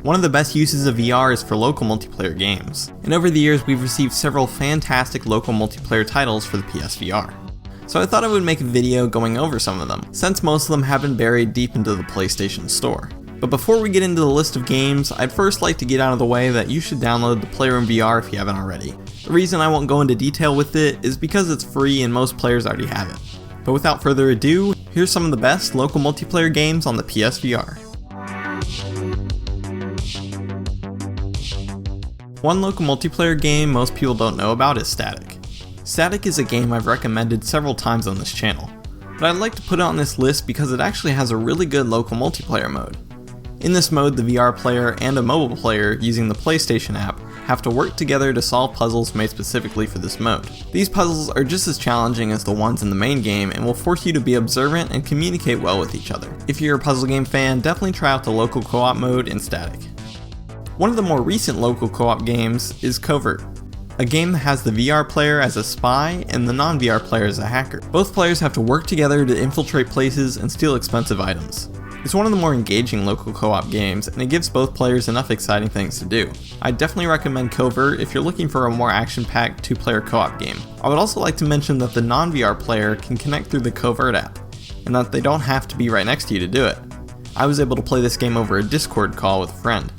One of the best uses of VR is for local multiplayer games, and over the years we've received several fantastic local multiplayer titles for the PSVR. So I thought I would make a video going over some of them, since most of them have been buried deep into the PlayStation Store. But before we get into the list of games, I'd first like to get out of the way that you should download the Playroom VR if you haven't already. The reason I won't go into detail with it is because it's free and most players already have it. But without further ado, here's some of the best local multiplayer games on the PSVR. One local multiplayer game most people don't know about is Static. Static is a game I've recommended several times on this channel, but I'd like to put it on this list because it actually has a really good local multiplayer mode. In this mode, the VR player and a mobile player using the PlayStation app have to work together to solve puzzles made specifically for this mode. These puzzles are just as challenging as the ones in the main game and will force you to be observant and communicate well with each other. If you're a puzzle game fan, definitely try out the local co-op mode in Static. One of the more recent local co-op games is Covert, a game that has the VR player as a spy and the non-VR player as a hacker. Both players have to work together to infiltrate places and steal expensive items. It's one of the more engaging local co-op games, and it gives both players enough exciting things to do. I'd definitely recommend Covert if you're looking for a more action-packed two-player co-op game. I would also like to mention that the non-VR player can connect through the Covert app, and that they don't have to be right next to you to do it. I was able to play this game over a Discord call with a friend.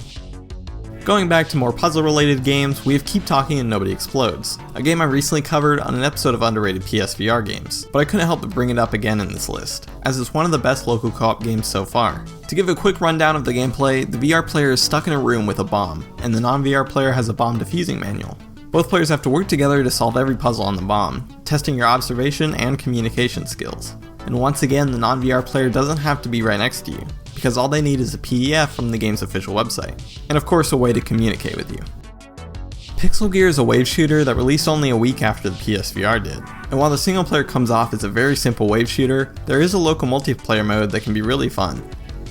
Going back to more puzzle-related games, we have Keep Talking and Nobody Explodes, a game I recently covered on an episode of Underrated PSVR games, but I couldn't help but bring it up again in this list, as it's one of the best local co-op games so far. To give a quick rundown of the gameplay, the VR player is stuck in a room with a bomb, and the non-VR player has a bomb defusing manual. Both players have to work together to solve every puzzle on the bomb, testing your observation and communication skills. And once again, the non-VR player doesn't have to be right next to you, because all they need is a PDF from the game's official website, and of course a way to communicate with you. Pixel Gear is a wave shooter that released only a week after the PSVR did, and while the single player comes off as a very simple wave shooter, there is a local multiplayer mode that can be really fun.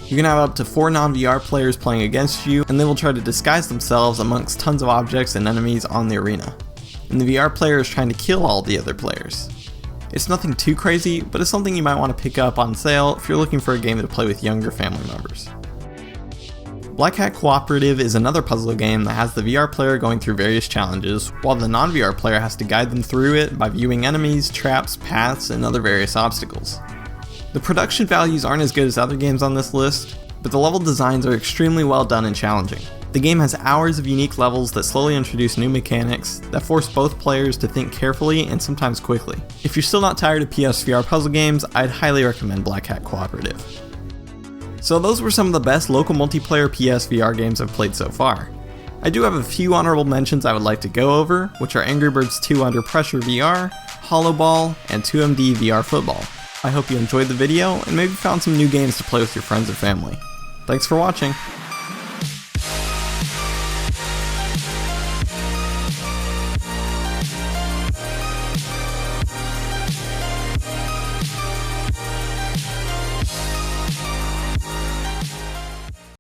You can have up to 4 non-VR players playing against you, and they will try to disguise themselves amongst tons of objects and enemies on the arena. And the VR player is trying to kill all the other players. It's nothing too crazy, but it's something you might want to pick up on sale if you're looking for a game to play with younger family members. Blackhat Cooperative is another puzzle game that has the VR player going through various challenges, while the non-VR player has to guide them through it by viewing enemies, traps, paths, and other various obstacles. The production values aren't as good as other games on this list, but the level designs are extremely well done and challenging. The game has hours of unique levels that slowly introduce new mechanics that force both players to think carefully and sometimes quickly. If you're still not tired of PSVR puzzle games, I'd highly recommend Blackhat Cooperative. So those were some of the best local multiplayer PSVR games I've played so far. I do have a few honorable mentions I would like to go over, which are Angry Birds 2 Under Pressure VR, Hollow Ball, and 2MD VR Football. I hope you enjoyed the video and maybe found some new games to play with your friends or family. Thanks for watching.